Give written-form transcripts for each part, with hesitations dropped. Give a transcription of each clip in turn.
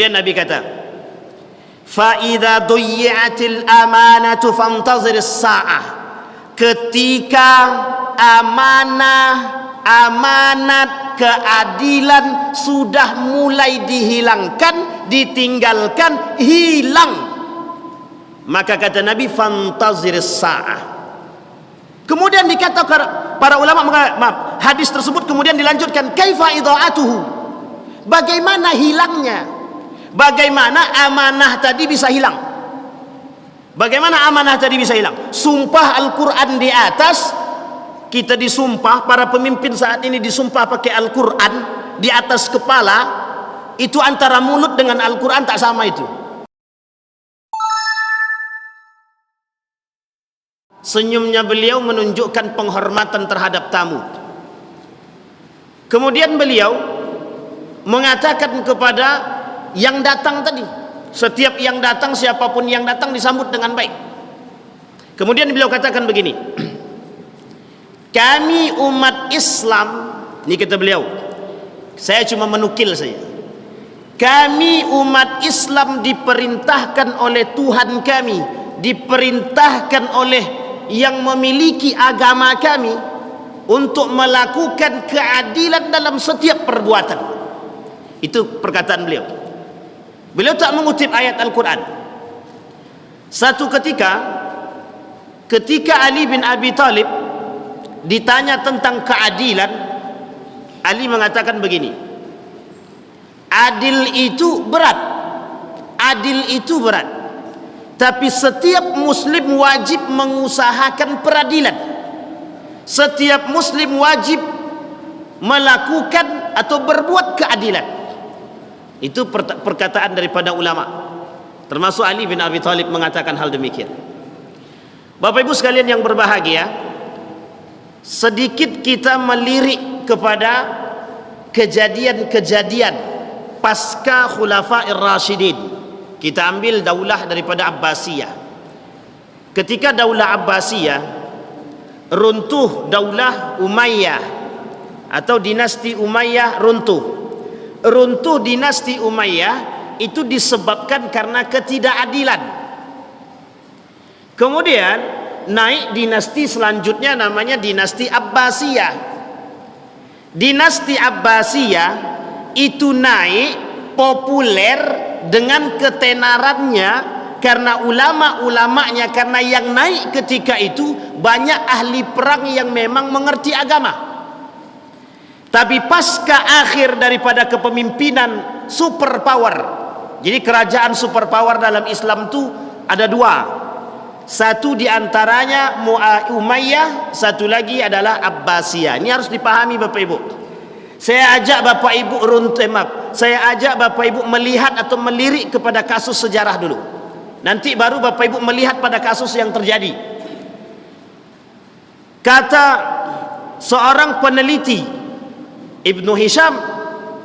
Dan Nabi kata, fa idza duyyi'atil amanatu fantazir as-sa'ah. Ketika amanat keadilan sudah mulai dihilangkan, ditinggalkan, hilang, maka kata Nabi, fantazir as-sa'ah. Kemudian dikatakan para ulama, hadis tersebut kemudian dilanjutkan, kaifa idha'atuhu, bagaimana hilangnya, bagaimana amanah tadi bisa hilang, bagaimana amanah tadi bisa hilang. Sumpah Al-Quran di atas, kita disumpah, para pemimpin saat ini disumpah pakai Al-Quran di atas kepala, itu antara mulut dengan Al-Quran tak sama itu. Senyumnya beliau menunjukkan penghormatan terhadap tamu. Kemudian beliau mengatakan kepada yang datang tadi, setiap yang datang, siapapun yang datang disambut dengan baik. Kemudian beliau katakan begini, kami umat Islam, ini kata beliau, saya cuma menukil saja, kami umat Islam diperintahkan oleh Tuhan kami, diperintahkan oleh yang memiliki agama kami untuk melakukan keadilan dalam setiap perbuatan. Itu perkataan beliau. Beliau tak mengutip ayat Al-Quran. Satu ketika Ali bin Abi Thalib ditanya tentang keadilan, Ali mengatakan begini, adil itu berat, adil itu berat, tapi setiap muslim wajib mengusahakan peradilan. Setiap muslim wajib melakukan atau berbuat keadilan. Itu perkataan daripada ulama, termasuk Ali bin Abi Thalib mengatakan hal demikian. Bapak Ibu sekalian yang berbahagia, sedikit kita melirik kepada kejadian-kejadian pasca Khulafa'ir Rasyidin. Kita ambil daulah daripada Abbasiyah. Ketika daulah Abbasiyah runtuh, daulah Umayyah atau dinasti Umayyah runtuh. Runtuh dinasti Umayyah itu disebabkan karena ketidakadilan. Kemudian naik dinasti selanjutnya, namanya dinasti Abbasiyah. Dinasti Abbasiyah itu naik populer dengan ketenarannya, karena ulama-ulamanya, karena yang naik ketika itu banyak ahli perang yang memang mengerti agama. Tapi pasca akhir daripada kepemimpinan superpower, jadi kerajaan superpower dalam Islam itu ada dua. Satu diantaranya Umayyah, satu lagi adalah Abbasiyah. Ini harus dipahami Bapak Ibu. Saya ajak Bapak Ibu saya ajak Bapak Ibu melihat atau melirik kepada kasus sejarah dulu. Nanti baru Bapak Ibu melihat pada kasus yang terjadi. Kata seorang peneliti Ibnu Hisham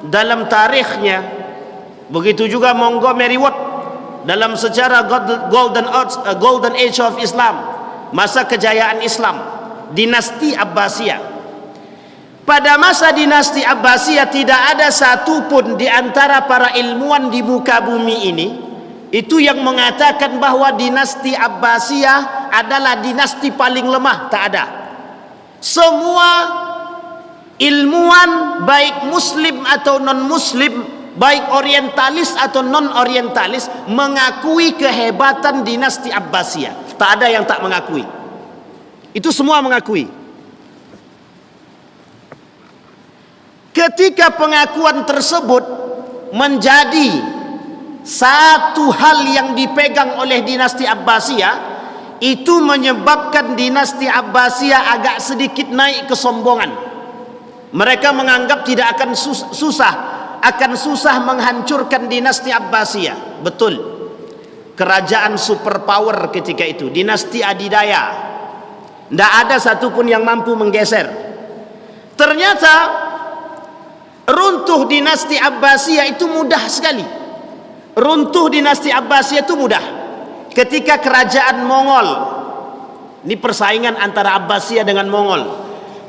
dalam tarikhnya, begitu juga Montgomery Watt dalam sejarah Golden Age of Islam, masa kejayaan Islam, dinasti Abbasiyah. Pada masa dinasti Abbasiyah tidak ada satupun di antara para ilmuwan di muka bumi ini itu yang mengatakan bahwa dinasti Abbasiyah adalah dinasti paling lemah. Tak ada. Semua ilmuwan, baik muslim atau non muslim, baik orientalis atau non orientalis, mengakui kehebatan dinasti Abbasiyah. Tak ada yang tak mengakui. Itu semua mengakui. Ketika pengakuan tersebut menjadi satu hal yang dipegang oleh dinasti Abbasiyah, itu menyebabkan dinasti Abbasiyah agak sedikit naik kesombongan. Mereka menganggap tidak akan susah menghancurkan dinasti Abbasiyah. Betul, kerajaan superpower ketika itu, dinasti adidaya, tidak ada satupun yang mampu menggeser. Ternyata runtuh dinasti Abbasiyah itu mudah sekali. Runtuh dinasti Abbasiyah itu mudah ketika kerajaan Mongol, ini persaingan antara Abbasiyah dengan Mongol.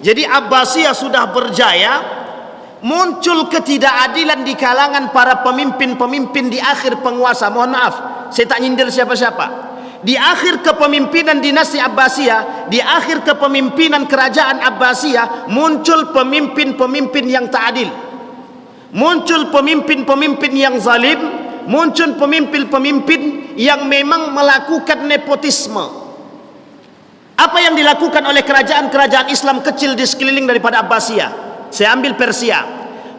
Jadi Abbasiyah sudah berjaya muncul ketidakadilan di kalangan para pemimpin-pemimpin di akhir penguasa. Mohon maaf, saya tak nyindir siapa-siapa. Di akhir kepemimpinan dinasti Abbasiyah, di akhir kepemimpinan kerajaan Abbasiyah, muncul pemimpin-pemimpin yang tak adil, muncul pemimpin-pemimpin yang zalim, muncul pemimpin-pemimpin yang memang melakukan nepotisme. Apa yang dilakukan oleh kerajaan-kerajaan Islam kecil di sekeliling daripada Abbasiyah? Saya ambil Persia.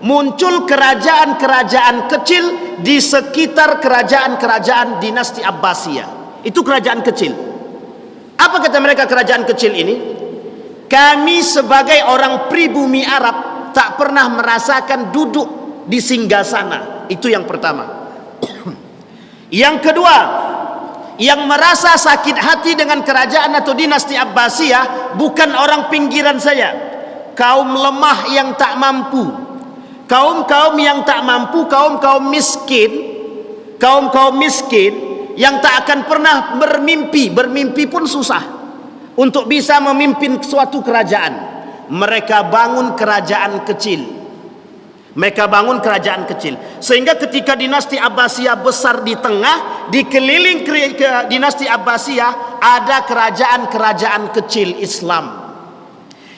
Muncul kerajaan-kerajaan kecil di sekitar kerajaan-kerajaan dinasti Abbasiyah. Itu kerajaan kecil. Apa kata mereka kerajaan kecil ini? Kami sebagai orang pribumi Arab tak pernah merasakan duduk di singgasana. Itu yang pertama. Yang kedua, yang merasa sakit hati dengan kerajaan atau dinasti Abbasiyah bukan orang pinggiran saja, kaum lemah yang tak mampu, kaum-kaum yang tak mampu, kaum-kaum miskin, kaum-kaum miskin yang tak akan pernah bermimpi pun susah untuk bisa memimpin suatu kerajaan. Mereka bangun kerajaan kecil. Mereka bangun kerajaan kecil. Sehingga ketika dinasti Abbasiyah besar di tengah, dikeliling ke dinasti Abbasiyah ada kerajaan-kerajaan kecil Islam.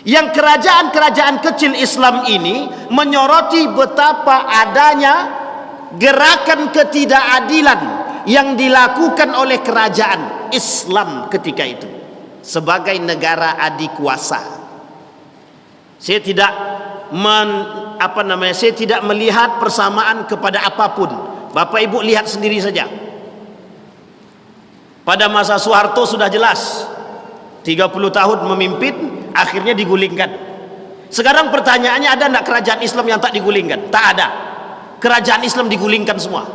Yang kerajaan-kerajaan kecil Islam ini menyoroti betapa adanya gerakan ketidakadilan yang dilakukan oleh kerajaan Islam ketika itu sebagai negara adikuasa. Saya tidak saya tidak melihat persamaan kepada apapun. Bapak Ibu lihat sendiri saja. Pada masa Soeharto sudah jelas 30 tahun memimpin, akhirnya digulingkan. Sekarang pertanyaannya, ada enggak kerajaan Islam yang tak digulingkan? Tak ada. Kerajaan Islam digulingkan semua.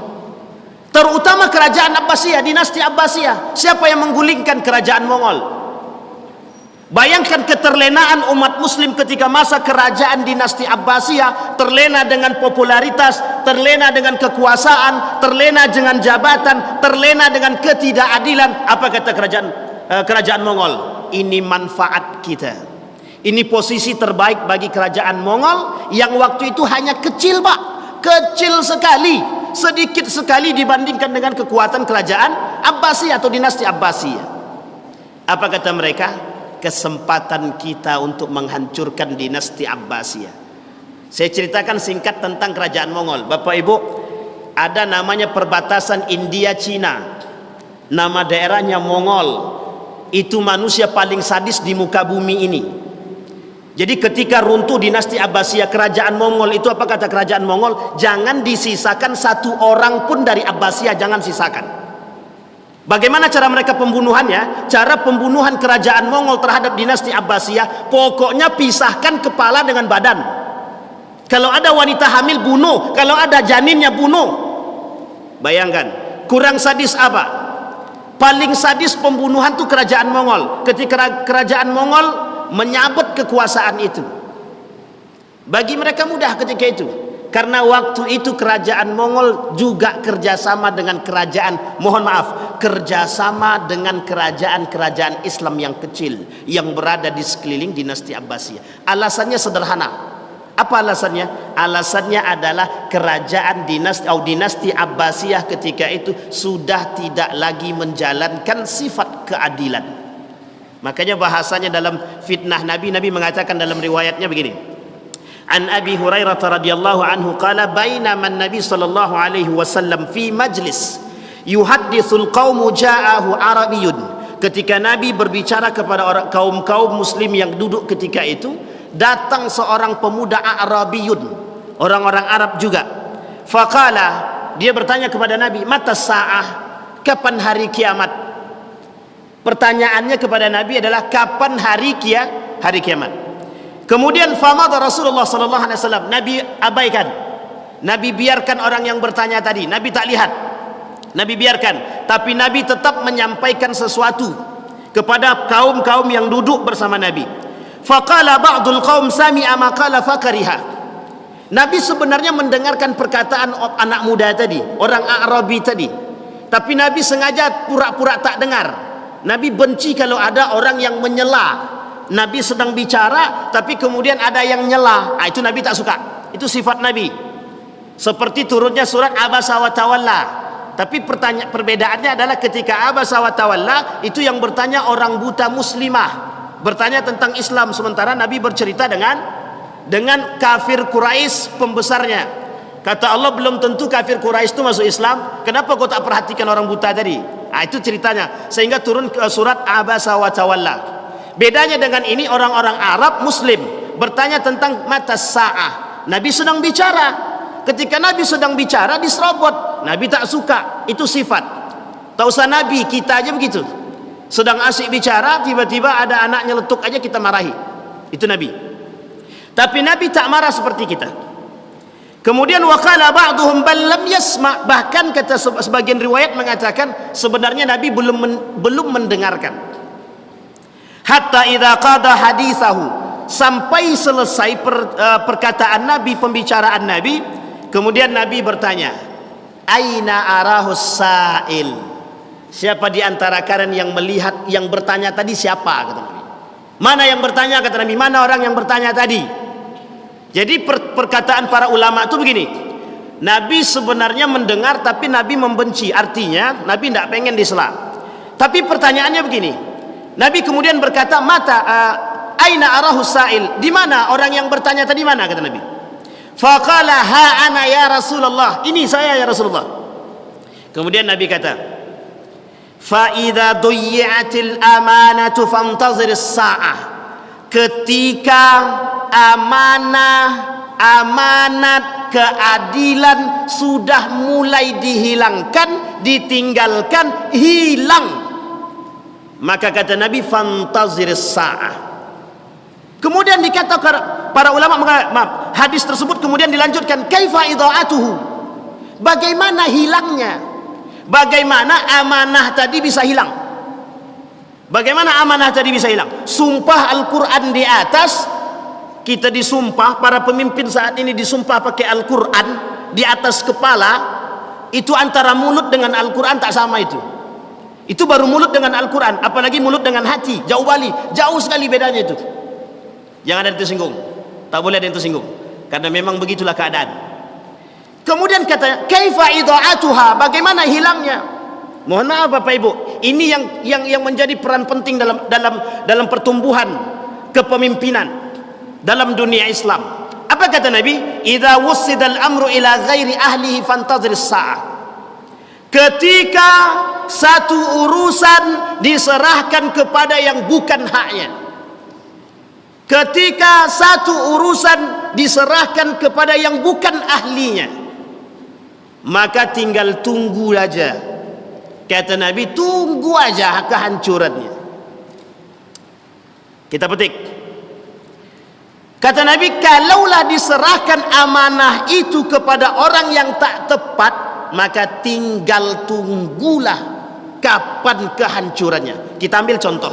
Terutama kerajaan Abbasiyah, dinasti Abbasiyah. Siapa yang menggulingkan kerajaan Mongol? Bayangkan keterlenaan umat muslim ketika masa kerajaan dinasti Abbasiyah, terlena dengan popularitas, terlena dengan kekuasaan, terlena dengan jabatan, terlena dengan ketidakadilan. Apa kata kerajaan Mongol? Ini manfaat kita. Ini posisi terbaik bagi kerajaan Mongol yang waktu itu hanya kecil, Pak. Kecil sekali. Sedikit sekali dibandingkan dengan kekuatan kerajaan Abbasiyah atau dinasti Abbasiyah. Apa kata mereka? Kesempatan kita untuk menghancurkan dinasti Abbasiyah. Saya ceritakan singkat tentang kerajaan Mongol. Bapak Ibu, ada namanya perbatasan India Cina. Nama daerahnya Mongol. Itu manusia paling sadis di muka bumi ini. Jadi ketika runtuh dinasti Abbasiyah, kerajaan Mongol itu, apa kata kerajaan Mongol? Jangan disisakan satu orang pun dari Abbasiyah, jangan sisakan. Bagaimana cara mereka pembunuhannya? Cara pembunuhan kerajaan Mongol terhadap dinasti Abbasiyah, pokoknya pisahkan kepala dengan badan. Kalau ada wanita hamil, bunuh. Kalau ada janinnya, bunuh. Bayangkan, kurang sadis apa? Paling sadis pembunuhan itu kerajaan Mongol. Ketika kerajaan Mongol menyabet kekuasaan itu, bagi mereka mudah ketika itu, karena waktu itu kerajaan Mongol juga kerjasama dengan kerjasama dengan kerajaan-kerajaan Islam yang kecil yang berada di sekeliling dinasti Abbasiyah. Alasannya sederhana. Apa alasannya? Alasannya adalah kerajaan dinasti Abbasiyah ketika itu sudah tidak lagi menjalankan sifat keadilan. Makanya bahasanya dalam fitnah Nabi mengatakan dalam riwayatnya begini. An Abi Hurairah radhiyallahu anhu qala bainama an-nabi sallallahu alaihi wasallam fi majlis yuhadditsul qaumu ja'ahu arabiyyun. Ketika Nabi berbicara kepada kaum muslim yang duduk ketika itu, datang seorang pemuda Arabiyun, orang-orang Arab juga. Faqala, dia bertanya kepada Nabi, mata sa'ah, kapan hari kiamat? Pertanyaannya kepada Nabi adalah kapan hari kiamat. Kemudian famada Rasulullah sallallahu alaihi wasallam, Nabi abaikan. Nabi biarkan orang yang bertanya tadi, Nabi tak lihat. Nabi biarkan, tapi Nabi tetap menyampaikan sesuatu kepada kaum-kaum yang duduk bersama Nabi. Faqala ba'dul qaum sami'a ma qala fakariha. Nabi sebenarnya mendengarkan perkataan anak muda tadi, orang Arabi tadi. Tapi Nabi sengaja pura-pura tak dengar. Nabi benci kalau ada orang yang menyela. Nabi sedang bicara tapi kemudian ada yang nyela. Itu Nabi tak suka. Itu sifat Nabi. Seperti turunnya surat Abasa wa Tawalla. Tapi perbedaannya adalah ketika Abasa wa Tawalla itu yang bertanya orang buta muslimah, bertanya tentang Islam, sementara Nabi bercerita dengan kafir Quraisy pembesarnya. Kata Allah, belum tentu kafir Quraisy itu masuk Islam. Kenapa kau tak perhatikan orang buta tadi? Itu ceritanya. Sehingga turun ke surat Abasa wa Tawalla. Bedanya dengan ini, orang-orang Arab Muslim bertanya tentang mata sa'ah. Nabi sedang bicara. Ketika Nabi sedang bicara, diserobot. Nabi tak suka. Itu sifat. Tak usah Nabi, kita aja begitu. Sedang asyik bicara, tiba-tiba ada anak nyeletuk aja kita marahi. Itu Nabi. Tapi Nabi tak marah seperti kita. Kemudian waqala ba'duhum bal lam yasma'. Bahkan kata sebagian riwayat mengatakan sebenarnya Nabi belum mendengarkan. Hatta idza qada hadithahu, sampai selesai perkataan Nabi, pembicaraan Nabi, kemudian Nabi bertanya, aina arahus sa'il? Siapa di antara kalian yang melihat, yang bertanya tadi siapa? Kata Nabi. Mana yang bertanya? Kata Nabi. Mana orang yang bertanya tadi? Jadi perkataan para ulama itu begini, Nabi sebenarnya mendengar tapi Nabi membenci. Artinya Nabi tidak pengen disela. Tapi pertanyaannya begini, Nabi kemudian berkata, mata aina arahus sa'il? Di mana orang yang bertanya tadi, mana? Kata Nabi. Faqala ha ana ya Rasulullah. Ini saya ya Rasulullah. Kemudian Nabi kata, fa idza duyyatil amanatu fantazir as-sa'ah. Ketika amanat keadilan sudah mulai dihilangkan, ditinggalkan, hilang, maka kata Nabi, fantazir as-sa'ah. Kemudian dikatakan para ulama, maaf, hadis tersebut kemudian dilanjutkan, kaifa idha'atuhu? Bagaimana hilangnya? Bagaimana amanah tadi bisa hilang? Bagaimana amanah tadi bisa hilang? Sumpah Al-Quran di atas, kita disumpah, para pemimpin saat ini disumpah pakai Al-Quran di atas kepala. Itu antara mulut dengan Al-Quran tak sama itu. Itu baru mulut dengan Al-Quran, apalagi mulut dengan hati, jauh sekali bedanya itu. Jangan ada yang tersinggung, tak boleh ada yang tersinggung, karena memang begitulah keadaan. Kemudian kata, kaifa idha'atuha? Bagaimana hilangnya? Mohon maaf Bapak Ibu, ini yang menjadi peran penting dalam pertumbuhan kepemimpinan dalam dunia Islam. Apa kata Nabi? Idza wussidal amru ila ghairi ahlihi fantazir as-sa'ah. Ketika satu urusan diserahkan kepada yang bukan haknya, ketika satu urusan diserahkan kepada yang bukan ahlinya, maka tinggal tunggu aja. Kata Nabi, tunggu aja kehancurannya. Kita petik. Kata Nabi, kalaulah diserahkan amanah itu kepada orang yang tak tepat, maka tinggal tunggulah kapan kehancurannya. Kita ambil contoh,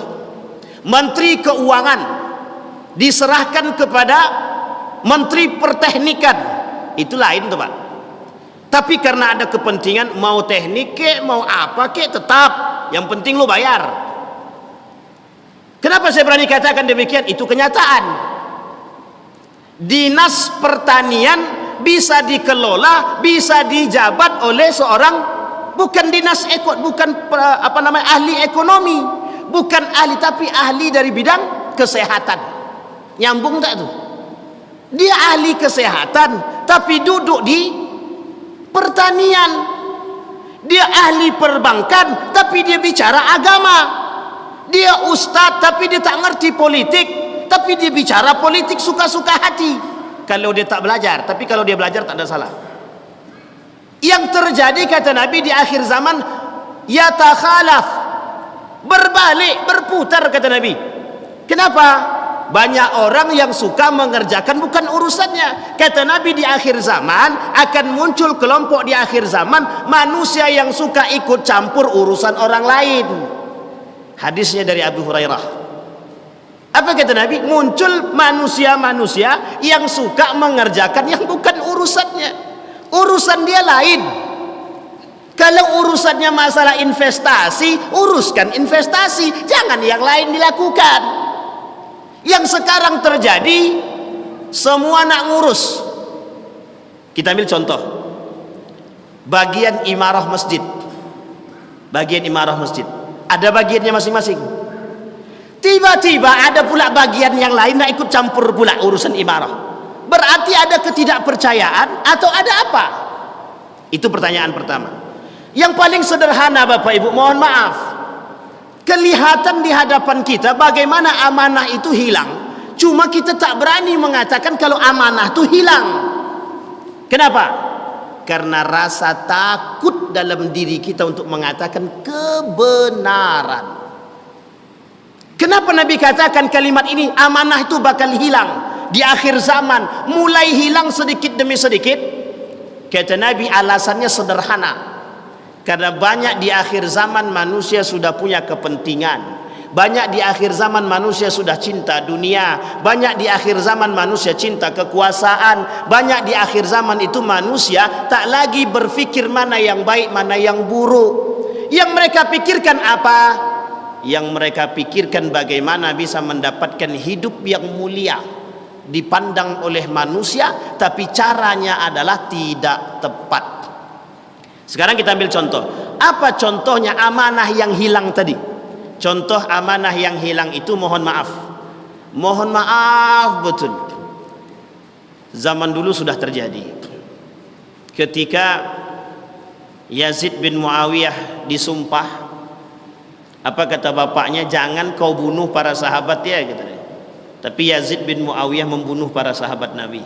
Menteri Keuangan diserahkan kepada Menteri Perteknikan, itu lain tuh Pak. Tapi karena ada kepentingan, mau teknik ke, mau apa ke, tetap yang penting lu bayar. Kenapa saya berani katakan demikian? Itu kenyataan. Dinas Pertanian bisa dikelola, bisa dijabat oleh seorang bukan ahli ekonomi, bukan ahli, tapi ahli dari bidang kesehatan. Nyambung tak tuh? Dia ahli kesehatan tapi duduk di pertanian. Dia ahli perbankan tapi dia bicara agama. Dia ustadz tapi dia tak ngerti politik, tapi dia bicara politik suka-suka hati. Kalau dia tak belajar, tapi kalau dia belajar tak ada salah. Yang terjadi kata Nabi di akhir zaman, yatakhalaf, berbalik, berputar kata Nabi. Kenapa? Banyak orang yang suka mengerjakan bukan urusannya. Kata Nabi di akhir zaman akan muncul kelompok di akhir zaman manusia yang suka ikut campur urusan orang lain. Hadisnya dari Abu Hurairah. Apa kata Nabi? Muncul manusia-manusia yang suka mengerjakan yang bukan urusannya. Urusan dia lain. Kalau urusannya masalah investasi, uruskan investasi, jangan yang lain dilakukan. Yang sekarang terjadi, semua nak ngurus, Kita ambil contoh bagian imarah masjid. Bagian imarah masjid ada bagiannya masing-masing. Tiba-tiba ada pula bagian yang lain nak ikut campur pula urusan imarah. Berarti ada ketidakpercayaan atau ada apa? Itu pertanyaan pertama. Yang paling sederhana Bapak Ibu, mohon maaf, kelihatan di hadapan kita bagaimana amanah itu hilang. Cuma kita tak berani mengatakan kalau amanah itu hilang. Kenapa? Karena rasa takut dalam diri kita untuk mengatakan kebenaran. Kenapa Nabi katakan kalimat ini, amanah itu bakal hilang di akhir zaman, mulai hilang sedikit demi sedikit? Kata Nabi alasannya sederhana. Karena banyak di akhir zaman manusia sudah punya kepentingan. Banyak di akhir zaman manusia sudah cinta dunia. Banyak di akhir zaman manusia cinta kekuasaan. Banyak di akhir zaman itu manusia tak lagi berfikir mana yang baik, mana yang buruk. Yang mereka pikirkan apa? Yang mereka pikirkan bagaimana bisa mendapatkan hidup yang mulia, dipandang oleh manusia, tapi caranya adalah tidak tepat. Sekarang kita ambil contoh. Apa contohnya amanah yang hilang tadi? Contoh amanah yang hilang itu mohon maaf. Mohon maaf betul. Zaman dulu sudah terjadi. Ketika Yazid bin Muawiyah disumpah, apa kata bapaknya? Jangan kau bunuh para sahabat ya, gitu. Tapi Yazid bin Muawiyah membunuh para sahabat Nabi.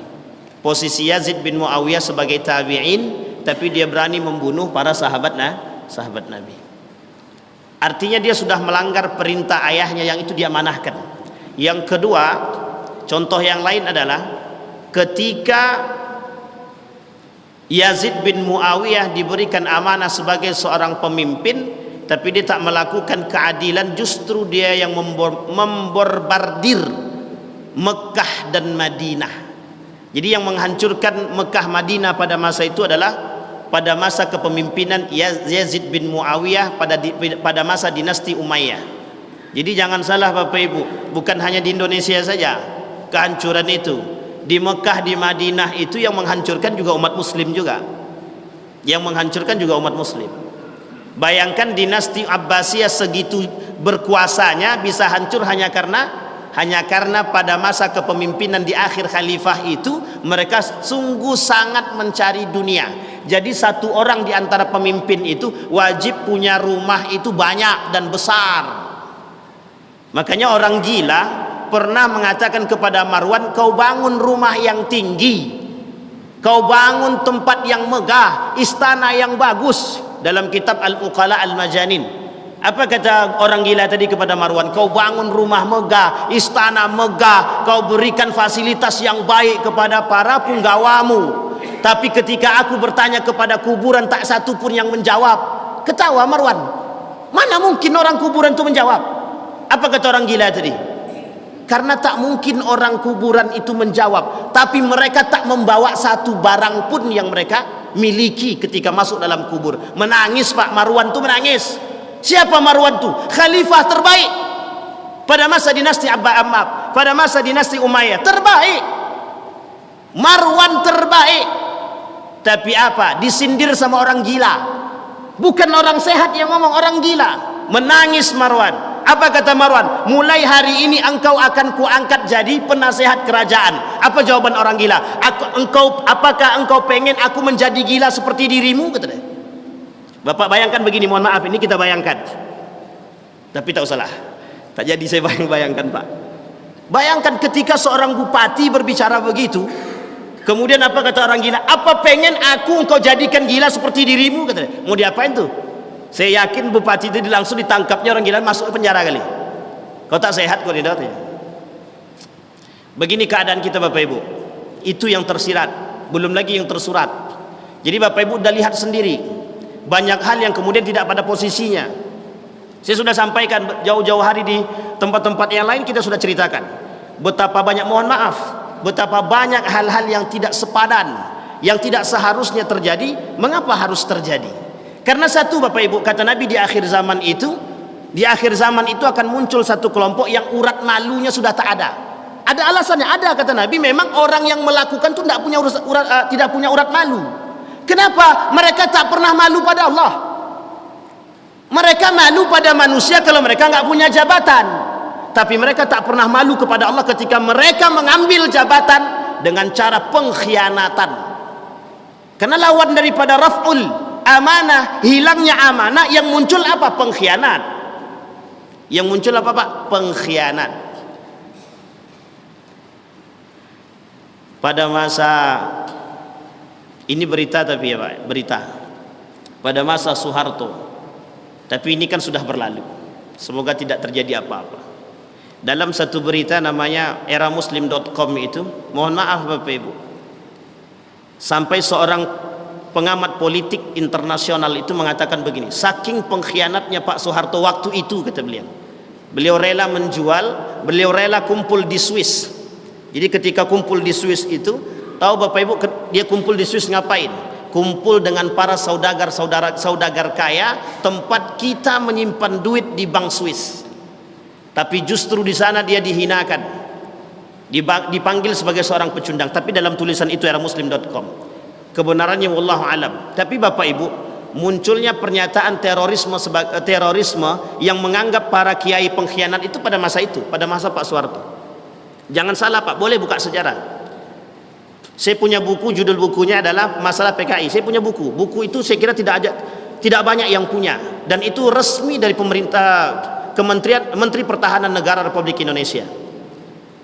Posisi Yazid bin Muawiyah sebagai tabi'in, tapi dia berani membunuh para sahabat Nabi. Artinya dia sudah melanggar perintah ayahnya yang itu diamanahkan. Yang kedua, contoh yang lain adalah ketika Yazid bin Muawiyah diberikan amanah sebagai seorang pemimpin, tapi dia tak melakukan keadilan, justru dia yang memborbardir Mekah dan Madinah. Jadi yang menghancurkan Mekah Madinah pada masa itu adalah pada masa kepemimpinan Yazid bin Muawiyah pada masa dinasti Umayyah. Jadi jangan salah Bapak Ibu, bukan hanya di Indonesia saja kehancuran itu. Di Mekah, di Madinah itu yang menghancurkan juga umat muslim juga. Yang menghancurkan juga umat muslim. Bayangkan dinasti Abbasiyah segitu berkuasanya bisa hancur hanya karena pada masa kepemimpinan di akhir khalifah itu mereka sungguh sangat mencari dunia. Jadi satu orang di antara pemimpin itu wajib punya rumah itu banyak dan besar. Makanya orang gila pernah mengatakan kepada Marwan, kau bangun rumah yang tinggi, kau bangun tempat yang megah, istana yang bagus. Dalam kitab Al-Uqala Al-Majanin, apa kata orang gila tadi kepada Marwan? Kau bangun rumah megah, istana megah, kau berikan fasilitas yang baik kepada para punggawamu. Tapi ketika aku bertanya kepada kuburan, tak satu pun yang menjawab. Ketawa Marwan. Mana mungkin orang kuburan itu menjawab? Apa kata orang gila tadi? Karena tak mungkin orang kuburan itu menjawab. Tapi mereka tak membawa satu barang pun yang mereka miliki ketika masuk dalam kubur. Menangis Pak, Marwan itu menangis. Siapa Marwan itu? Khalifah terbaik pada masa dinasti pada masa dinasti Umayyah. Terbaik. Marwan terbaik. Tapi apa? Disindir sama orang gila. Bukan orang sehat yang ngomong, orang gila. Menangis Marwan. Apa kata Marwan? Mulai hari ini engkau akan kuangkat jadi penasehat kerajaan. Apa jawaban orang gila? Apakah engkau pengen aku menjadi gila seperti dirimu? Kata dia. Bapak bayangkan begini, mohon maaf, ini kita bayangkan. Tapi tak usahlah. Tak jadi saya bayangkan Pak. Bayangkan ketika seorang bupati berbicara begitu. Kemudian apa kata orang gila? Apa pengen aku engkau jadikan gila seperti dirimu? Kata dia. Mau diapain tuh? Saya yakin bupati itu langsung ditangkapnya orang gila, masuk ke penjara kali. Kau tak sehat kau tidak? Begini keadaan kita Bapak Ibu. Itu yang tersirat, belum lagi yang tersurat. Jadi Bapak Ibu udah lihat sendiri. Banyak hal yang kemudian tidak pada posisinya. Saya sudah sampaikan jauh-jauh hari di tempat-tempat yang lain, kita sudah ceritakan. Betapa banyak, mohon maaf, betapa banyak hal-hal yang tidak sepadan, yang tidak seharusnya terjadi. Mengapa harus terjadi? Karena satu Bapak Ibu, kata Nabi di akhir zaman itu akan muncul satu kelompok yang urat malunya sudah tak ada. Ada alasannya, ada kata Nabi. Memang orang yang melakukan itu tidak punya urat malu. Kenapa? Mereka tak pernah malu pada Allah. Mereka malu pada manusia kalau mereka nggak punya jabatan. Tapi mereka tak pernah malu kepada Allah ketika mereka mengambil jabatan dengan cara pengkhianatan. Karena lawan daripada raf'ul amanah, hilangnya amanah, yang muncul apa? Pengkhianat. Yang muncul apa Pak? Pengkhianat. Pada masa ini berita, tapi ya Pak, berita pada masa Soeharto, tapi ini kan sudah berlalu, semoga tidak terjadi apa-apa. Dalam satu berita namanya eramuslim.com itu, mohon maaf Bapak Ibu, sampai seorang pengamat politik internasional itu mengatakan begini, saking pengkhianatnya Pak Soeharto waktu itu, kata beliau rela menjual, beliau rela kumpul di Swiss. Jadi ketika kumpul di Swiss itu, tahu Bapak Ibu dia kumpul di Swiss ngapain? Kumpul dengan para saudagar kaya, tempat kita menyimpan duit di bank Swiss. Tapi justru di sana dia dihinakan, dipanggil sebagai seorang pecundang. Tapi dalam tulisan itu eramuslim.com, kebenarannya wallahu alam. Tapi Bapak Ibu, munculnya pernyataan terorisme yang menganggap para kiai pengkhianat itu pada masa itu, pada masa Pak Soeharto. Jangan salah Pak, boleh buka sejarah. Saya punya buku, judul bukunya adalah Masalah PKI. Saya punya buku itu saya kira tidak banyak yang punya, dan itu resmi dari pemerintah, Menteri Pertahanan Negara Republik Indonesia.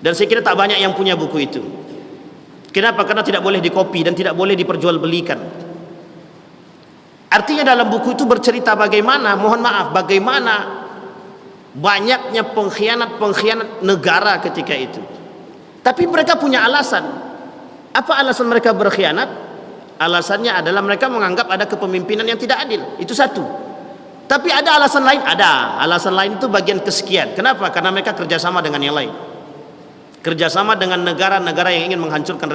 Dan saya kira tak banyak yang punya buku itu. Kenapa? Karena tidak boleh dikopi dan tidak boleh diperjualbelikan. Artinya dalam buku itu bercerita bagaimana, mohon maaf, bagaimana banyaknya pengkhianat negara ketika itu. Tapi mereka punya alasan. Apa alasan mereka berkhianat? Alasannya adalah mereka menganggap ada kepemimpinan yang tidak adil. Itu satu. Tapi ada alasan lain? Ada. Alasan lain itu bagian kesekian. Kenapa? Karena mereka kerjasama dengan yang lain. Kerjasama dengan negara-negara yang ingin menghancurkan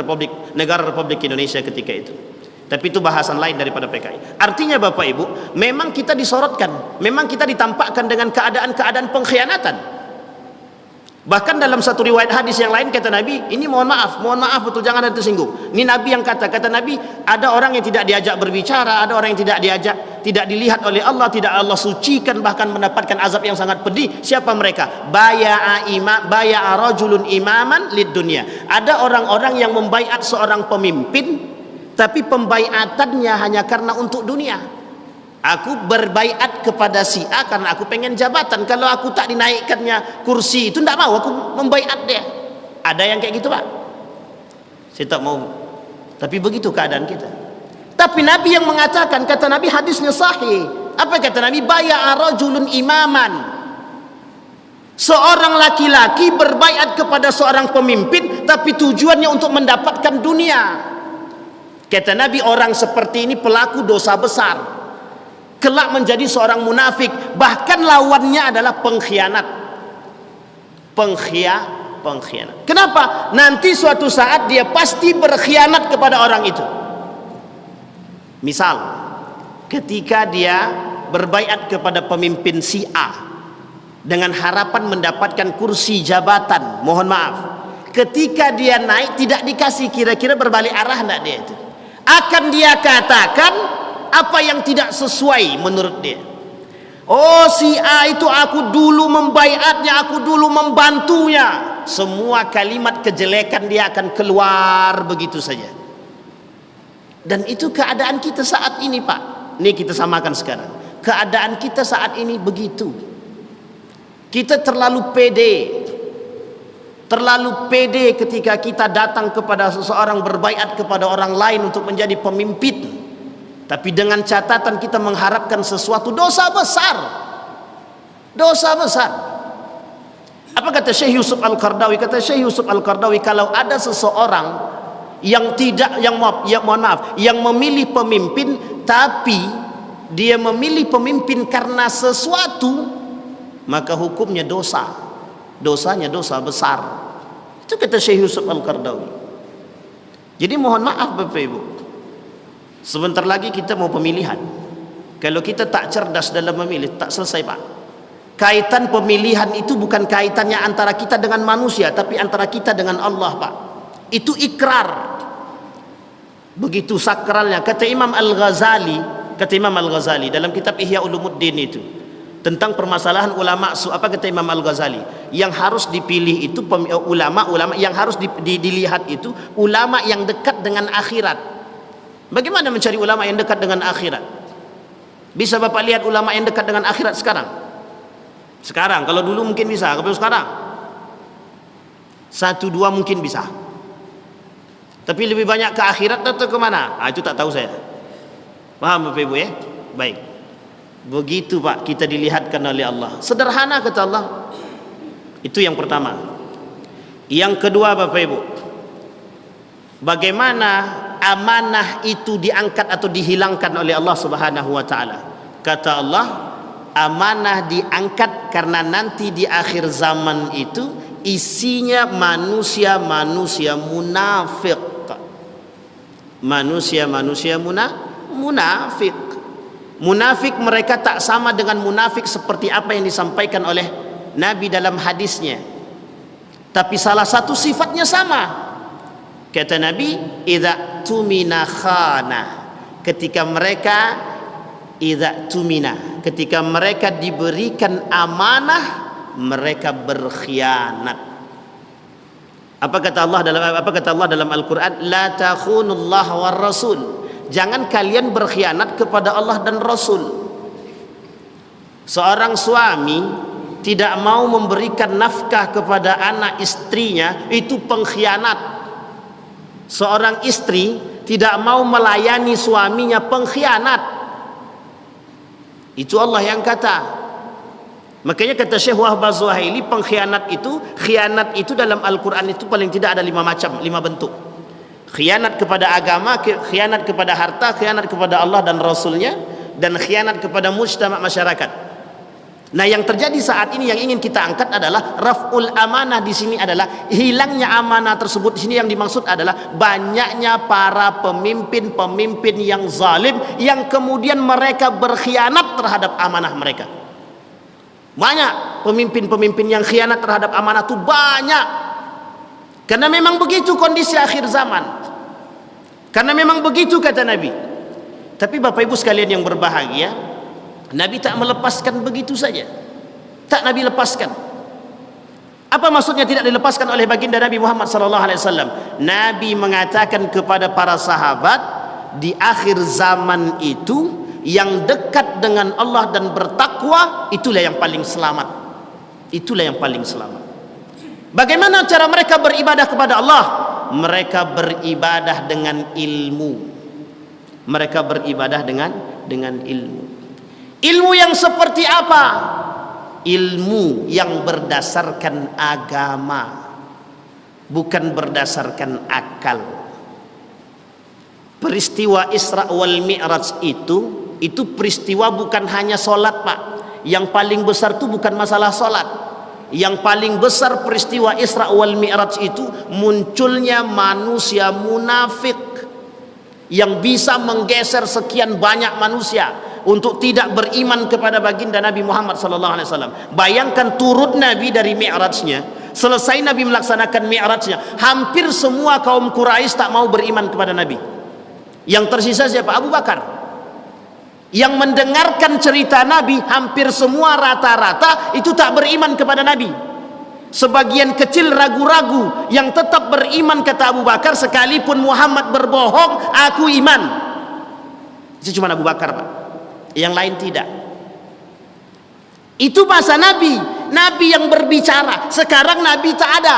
negara Republik Indonesia ketika itu. Tapi itu bahasan lain daripada PKI. Artinya Bapak Ibu, memang kita disorotkan, memang kita ditampakkan dengan keadaan-keadaan pengkhianatan. Bahkan dalam satu riwayat hadis yang lain kata Nabi, ini mohon maaf betul, jangan ada tersinggung. Ini Nabi yang kata Nabi, ada orang yang tidak diajak berbicara, ada orang yang tidak dilihat oleh Allah, tidak Allah sucikan, bahkan mendapatkan azab yang sangat pedih. Siapa mereka? Baya'a rajulun imaman lid dunya. Ada orang-orang yang membaiat seorang pemimpin, tapi pembaiatannya hanya karena untuk dunia. Aku berbaiat kepada si A karena aku pengen jabatan. Kalau aku tak dinaikkannya kursi itu, tidak mau aku membaiat dia. Ada yang kayak gitu Pak. Saya tak mau. Tapi begitu keadaan kita. Tapi Nabi yang mengatakan, kata Nabi, hadisnya sahih. Apa kata Nabi? Baya'a rajulun imaman. Seorang laki-laki berbaiat kepada seorang pemimpin, tapi tujuannya untuk mendapatkan dunia. Kata Nabi, orang seperti ini pelaku dosa besar, kelak menjadi seorang munafik, bahkan lawannya adalah pengkhianat. Pengkhianat. Kenapa? Nanti suatu saat dia pasti berkhianat kepada orang itu. Misal, ketika dia berbaiat kepada pemimpin si A dengan harapan mendapatkan kursi jabatan, mohon maaf, ketika dia naik tidak dikasih, kira-kira berbalik arah enggak dia itu? Akan dia katakan apa yang tidak sesuai menurut dia. Oh, si A itu aku dulu membaiatnya, aku dulu membantunya. Semua kalimat kejelekan dia akan keluar begitu saja. Dan itu keadaan kita saat ini Pak. Ini kita samakan sekarang. Keadaan kita saat ini begitu. Kita terlalu pede ketika kita datang kepada seseorang, berbaiat kepada orang lain untuk menjadi pemimpin. Tapi dengan catatan kita mengharapkan sesuatu, dosa besar. Dosa besar. Apa kata Syekh Yusuf Al-Qardawi? Kata Syekh Yusuf Al-Qardawi, kalau ada seseorang yang yang memilih pemimpin, tapi dia memilih pemimpin karena sesuatu, maka hukumnya dosa. Dosanya dosa besar. Itu kata Syekh Yusuf Al-Qardawi. Jadi mohon maaf Bapak Ibu, sebentar lagi kita mau pemilihan. Kalau kita tak cerdas dalam memilih, tak selesai Pak. Kaitan pemilihan itu bukan kaitannya antara kita dengan manusia, tapi antara kita dengan Allah, Pak. Itu ikrar. Begitu sakralnya. Kata Imam Al-Ghazali dalam kitab Ihya Ulumuddin itu, tentang permasalahan ulama, apa kata Imam Al-Ghazali? Yang harus dipilih itu ulama yang harus dilihat itu ulama yang dekat dengan akhirat. Bagaimana mencari ulama yang dekat dengan akhirat? Bisa Bapak lihat ulama yang dekat dengan akhirat sekarang? Sekarang, kalau dulu mungkin bisa, kalau sekarang 1-2 mungkin bisa. Tapi lebih banyak ke akhirat atau ke mana? Itu tak tahu saya. Paham Bapak Ibu ya? Baik. Begitu Pak, kita dilihatkan oleh Allah. Sederhana kata Allah. Itu yang pertama. Yang kedua Bapak Ibu, bagaimana amanah itu diangkat atau dihilangkan oleh Allah Subhanahu wa taala? Kata Allah, amanah diangkat karena nanti di akhir zaman itu isinya manusia-manusia munafik. Manusia-manusia munafik. Munafik mereka tak sama dengan munafik seperti apa yang disampaikan oleh Nabi dalam hadisnya. Tapi salah satu sifatnya sama. Kata Nabi, idza tumina khana. Ketika mereka diberikan amanah, mereka berkhianat. Apa kata Allah dalam Al-Qur'an? La takhunullah war rasul. Jangan kalian berkhianat kepada Allah dan Rasul. Seorang suami tidak mau memberikan nafkah kepada anak istrinya, itu pengkhianat. Seorang istri tidak mau melayani suaminya, pengkhianat. Itu Allah yang kata. Makanya kata Syekh Wahab Az-Zuhaili, khianat itu dalam Al-Quran itu paling tidak ada 5 macam, 5 bentuk. Khianat kepada agama, khianat kepada harta, khianat kepada Allah dan Rasulnya, dan khianat kepada mujtama' masyarakat. Nah, yang terjadi saat ini yang ingin kita angkat adalah raf'ul amanah. Di sini adalah hilangnya amanah tersebut. Di sini yang dimaksud adalah banyaknya para pemimpin-pemimpin yang zalim, yang kemudian mereka berkhianat terhadap amanah mereka. Banyak pemimpin-pemimpin yang khianat terhadap amanah itu banyak. Karena memang begitu kondisi akhir zaman. Karena memang begitu kata Nabi. Tapi Bapak Ibu sekalian yang berbahagia, Nabi tak melepaskan begitu saja. Tak Nabi lepaskan. Apa maksudnya tidak dilepaskan oleh baginda Nabi Muhammad SAW? Nabi mengatakan kepada para sahabat, di akhir zaman itu yang dekat dengan Allah dan bertakwa, itulah yang paling selamat. Itulah yang paling selamat. Bagaimana cara mereka beribadah kepada Allah? Mereka beribadah dengan ilmu. Mereka beribadah dengan ilmu. Ilmu yang seperti apa? Ilmu yang berdasarkan agama, bukan berdasarkan akal. Peristiwa Isra wal Mi'raj itu peristiwa bukan hanya solat, Pak. Yang paling besar itu bukan masalah solat. Yang paling besar peristiwa Isra wal Mi'raj itu munculnya manusia munafik yang bisa menggeser sekian banyak manusia untuk tidak beriman kepada baginda Nabi Muhammad SAW. Bayangkan turun Nabi dari Mi'rajnya, selesai Nabi melaksanakan Mi'rajnya, hampir semua kaum Quraisy tak mau beriman kepada Nabi. Yang tersisa siapa? Abu Bakar. Yang mendengarkan cerita Nabi, hampir semua rata-rata itu tak beriman kepada Nabi. Sebagian kecil ragu-ragu yang tetap beriman, kata Abu Bakar, sekalipun Muhammad berbohong, aku iman. Itu cuma Abu Bakar, Pak. Yang lain tidak. Itu masa Nabi yang berbicara. Sekarang Nabi tak ada,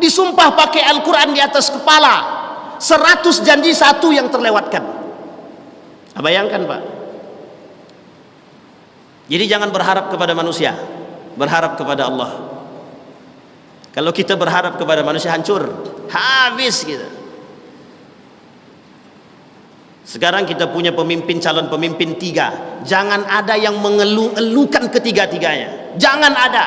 disumpah pakai Al-Quran di atas kepala. 100 janji, 1 yang terlewatkan. Bayangkan, Pak. Jadi jangan berharap kepada manusia, berharap kepada Allah. Kalau kita berharap kepada manusia, hancur, habis kita. Sekarang kita punya pemimpin, calon pemimpin 3. Jangan ada yang mengeluh-elukan ketiga-tiganya. Jangan ada.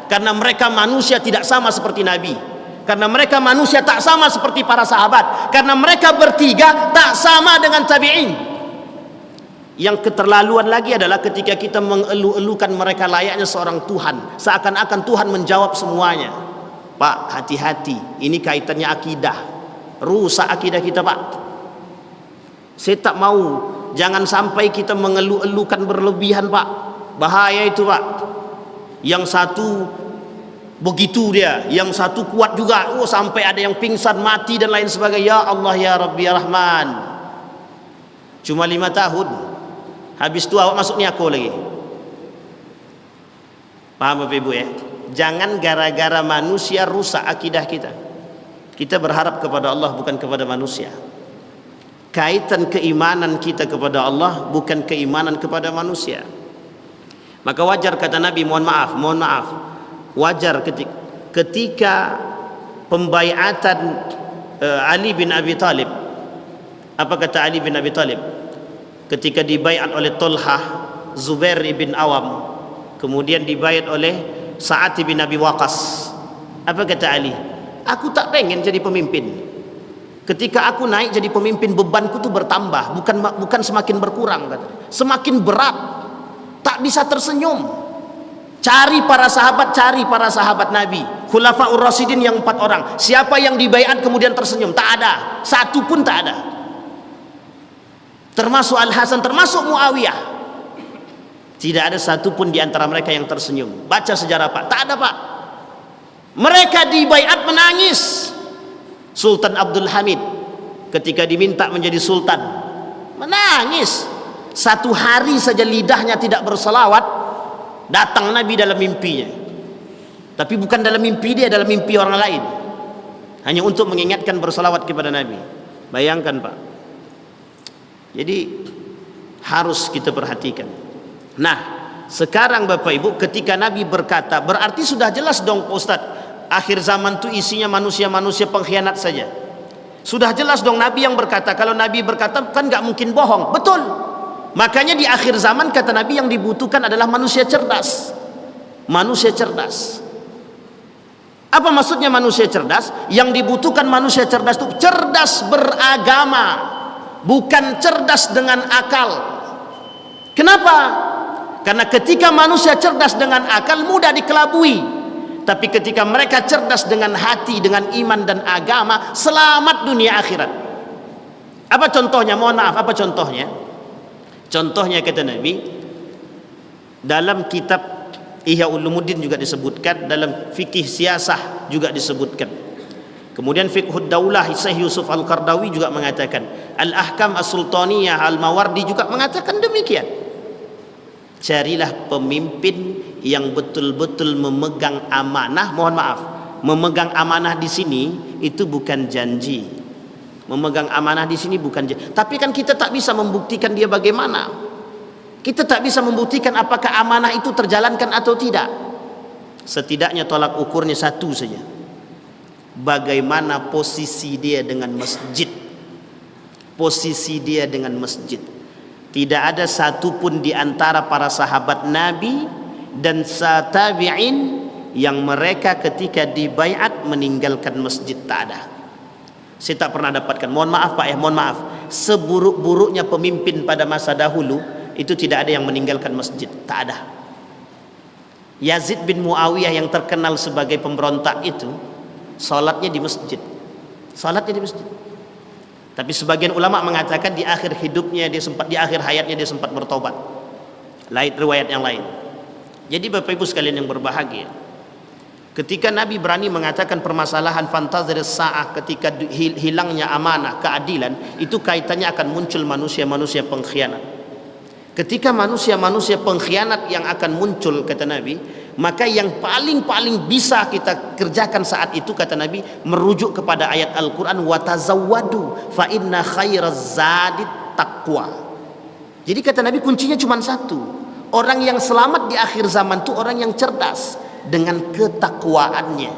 Karena mereka manusia tidak sama seperti Nabi. Karena mereka manusia tak sama seperti para sahabat. Karena mereka bertiga tak sama dengan tabi'in. Yang keterlaluan lagi adalah ketika kita mengeluh-elukan mereka layaknya seorang Tuhan, seakan-akan Tuhan menjawab semuanya. Pak, hati-hati, ini kaitannya akidah, rusak akidah kita Pak. Saya tak mau, jangan sampai kita mengeluh-elukan berlebihan Pak, bahaya itu Pak. Yang satu begitu dia, yang satu kuat juga, sampai ada yang pingsan, mati dan lain sebagainya. Ya Allah ya Rabbi ya Rahman, cuma 5 tahun, habis itu awak masuk niako lagi. Paham Bapak Ibu ya? Jangan gara-gara manusia rusak akidah kita. Kita berharap kepada Allah bukan kepada manusia. Kaitan keimanan kita kepada Allah bukan keimanan kepada manusia. Maka wajar kata Nabi, mohon maaf, wajar ketika pembaiatan Ali bin Abi Thalib. Apa kata Ali bin Abi Thalib ketika dibaiat oleh Talhah, Zubair bin Awam, kemudian dibaiat oleh Sa'ad bin Abi Waqqas? Apa kata Ali? Aku tak pengen jadi pemimpin. Ketika aku naik jadi pemimpin, bebanku tu bertambah, bukan semakin berkurang, kata. Semakin berat, tak bisa tersenyum. Cari para sahabat Nabi, Khulafaur Rasyidin yang 4 orang. Siapa yang dibaiat kemudian tersenyum? Tak ada, satu pun tak ada. Termasuk Al-Hasan, termasuk Muawiyah. Tidak ada satu pun di antara mereka yang tersenyum. Baca sejarah Pak, tak ada Pak. Mereka dibaiat menangis. Sultan Abdul Hamid ketika diminta menjadi sultan, menangis. 1 hari saja lidahnya tidak berselawat, datang Nabi dalam mimpinya. Tapi bukan dalam mimpi dia, dalam mimpi orang lain, hanya untuk mengingatkan berselawat kepada Nabi. Bayangkan Pak. Jadi harus kita perhatikan. Nah, sekarang Bapak Ibu, ketika Nabi berkata, berarti sudah jelas dong Ustaz, akhir zaman itu isinya manusia-manusia pengkhianat saja. Sudah jelas dong Nabi yang berkata. Kalau Nabi berkata kan gak mungkin bohong. Betul. Makanya di akhir zaman kata Nabi yang dibutuhkan adalah manusia cerdas. Manusia cerdas. Apa maksudnya manusia cerdas? Yang dibutuhkan manusia cerdas itu cerdas beragama, bukan cerdas dengan akal. Kenapa? Karena ketika manusia cerdas dengan akal mudah dikelabui, tapi ketika mereka cerdas dengan hati, dengan iman dan agama, selamat dunia akhirat. Apa contohnya? Mohon maaf, apa contohnya? Contohnya kata Nabi, dalam kitab Ihya Ulumuddin juga disebutkan, dalam fikih siasah juga disebutkan. Kemudian Fiqhud Daulah Syekh Yusuf Al-Qardawi juga mengatakan, Al-Ahkam As-Sultaniyah Al-Mawardi juga mengatakan demikian. Carilah pemimpin yang betul-betul memegang amanah. Mohon maaf, memegang amanah di sini itu bukan janji. Memegang amanah di sini bukan janji. Tapi kan kita tak bisa membuktikan dia bagaimana. Kita tak bisa membuktikan apakah amanah itu terjalankan atau tidak. Setidaknya tolak ukurnya satu saja. Bagaimana posisi dia dengan masjid. Posisi dia dengan masjid. Tidak ada satupun di antara para sahabat Nabi dan tabi'in yang mereka ketika dibaiat meninggalkan masjid. Tak ada. Saya tak pernah dapatkan. Mohon maaf Pak ya, mohon maaf. Seburuk-buruknya pemimpin pada masa dahulu itu tidak ada yang meninggalkan masjid. Tak ada. Yazid bin Muawiyah yang terkenal sebagai pemberontak itu, salatnya di masjid. Salatnya di masjid. Tapi sebagian ulama mengatakan di akhir hidupnya dia sempat, di akhir hayatnya dia sempat bertobat. Lain riwayat yang lain. Jadi Bapak Ibu sekalian yang berbahagia, ketika Nabi berani mengatakan permasalahan fantazir sa'ah, ketika hilangnya amanah, keadilan, itu kaitannya akan muncul manusia-manusia pengkhianat. Ketika manusia-manusia pengkhianat yang akan muncul kata Nabi, maka yang paling bisa kita kerjakan saat itu kata Nabi, merujuk kepada ayat Al-Quran, watazawwadu fa inna khairaz zadit taqwa. Jadi kata Nabi kuncinya cuma satu, orang yang selamat di akhir zaman itu orang yang cerdas dengan ketakwaannya.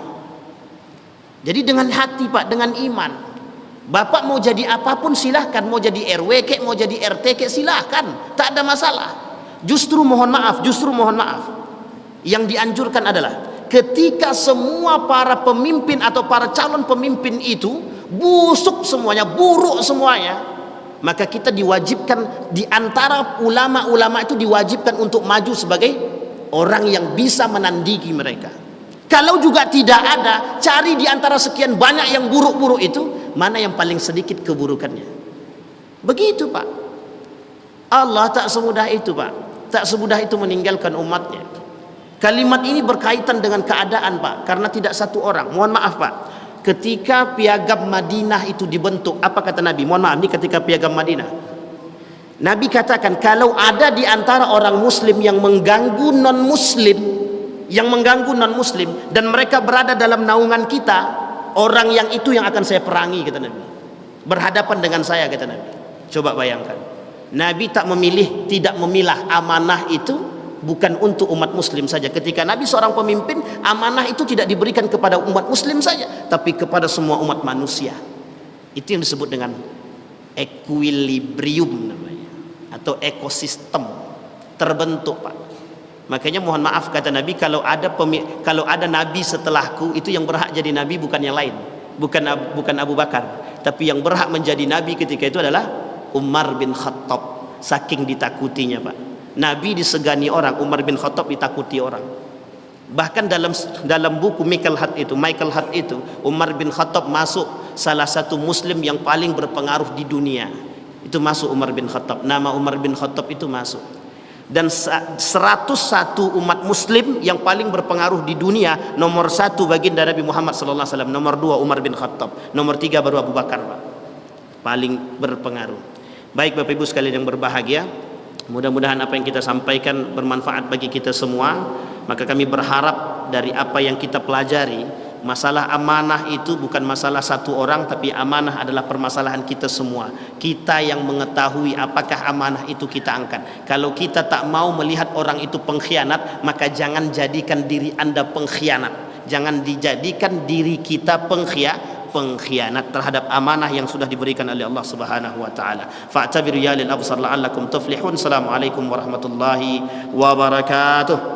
Jadi dengan hati Pak, dengan iman. Bapak mau jadi apapun silahkan, mau jadi RW kek, mau jadi RT kek silahkan, tak ada masalah. Justru mohon maaf, yang dianjurkan adalah ketika semua para pemimpin atau para calon pemimpin itu busuk semuanya, buruk semuanya, maka kita diwajibkan, di antara ulama-ulama itu diwajibkan untuk maju sebagai orang yang bisa menandingi mereka. Kalau juga tidak ada, cari di antara sekian banyak yang buruk-buruk itu, mana yang paling sedikit keburukannya. Begitu Pak. Allah tak semudah itu Pak. Tak semudah itu meninggalkan umatnya. Kalimat ini berkaitan dengan keadaan Pak, karena tidak satu orang. Mohon maaf Pak, ketika piagam Madinah itu dibentuk, apa kata Nabi? Mohon maaf, ini ketika piagam Madinah, Nabi katakan kalau ada di antara orang muslim yang mengganggu non muslim dan mereka berada dalam naungan kita, orang yang itu yang akan saya perangi, kata Nabi. Berhadapan dengan saya, kata Nabi. Coba bayangkan, Nabi tidak memilah amanah itu bukan untuk umat muslim saja. Ketika Nabi seorang pemimpin, amanah itu tidak diberikan kepada umat muslim saja, tapi kepada semua umat manusia. Itu yang disebut dengan equilibrium namanya, atau ekosistem terbentuk Pak. Makanya mohon maaf kata Nabi, kalau ada nabi setelahku, itu yang berhak jadi nabi bukan yang lain, bukan Abu Bakar, tapi yang berhak menjadi nabi ketika itu adalah Umar bin Khattab. Saking ditakutinya Pak, Nabi disegani orang, Umar bin Khattab ditakuti orang. Bahkan dalam buku Michael Hart itu, Umar bin Khattab masuk salah satu muslim yang paling berpengaruh di dunia. Itu masuk Umar bin Khattab. Nama Umar bin Khattab itu masuk. Dan 101 umat muslim yang paling berpengaruh di dunia, nomor 1 baginda Nabi Muhammad sallallahu alaihi wasallam, nomor 2 Umar bin Khattab, nomor 3 baru Abu Bakar Pak. Paling berpengaruh. Baik Bapak Ibu sekalian yang berbahagia, mudah-mudahan apa yang kita sampaikan bermanfaat bagi kita semua. Maka kami berharap dari apa yang kita pelajari, masalah amanah itu bukan masalah satu orang, tapi amanah adalah permasalahan kita semua. Kita yang mengetahui apakah amanah itu kita angkat. Kalau kita tak mau melihat orang itu pengkhianat, maka jangan jadikan diri Anda pengkhianat. Jangan dijadikan diri kita pengkhianat terhadap amanah yang sudah diberikan oleh Allah Subhanahu wa taala. Fa'tabiru ya lil absar la'allakum tuflihun. Assalamualaikum warahmatullahi wabarakatuh.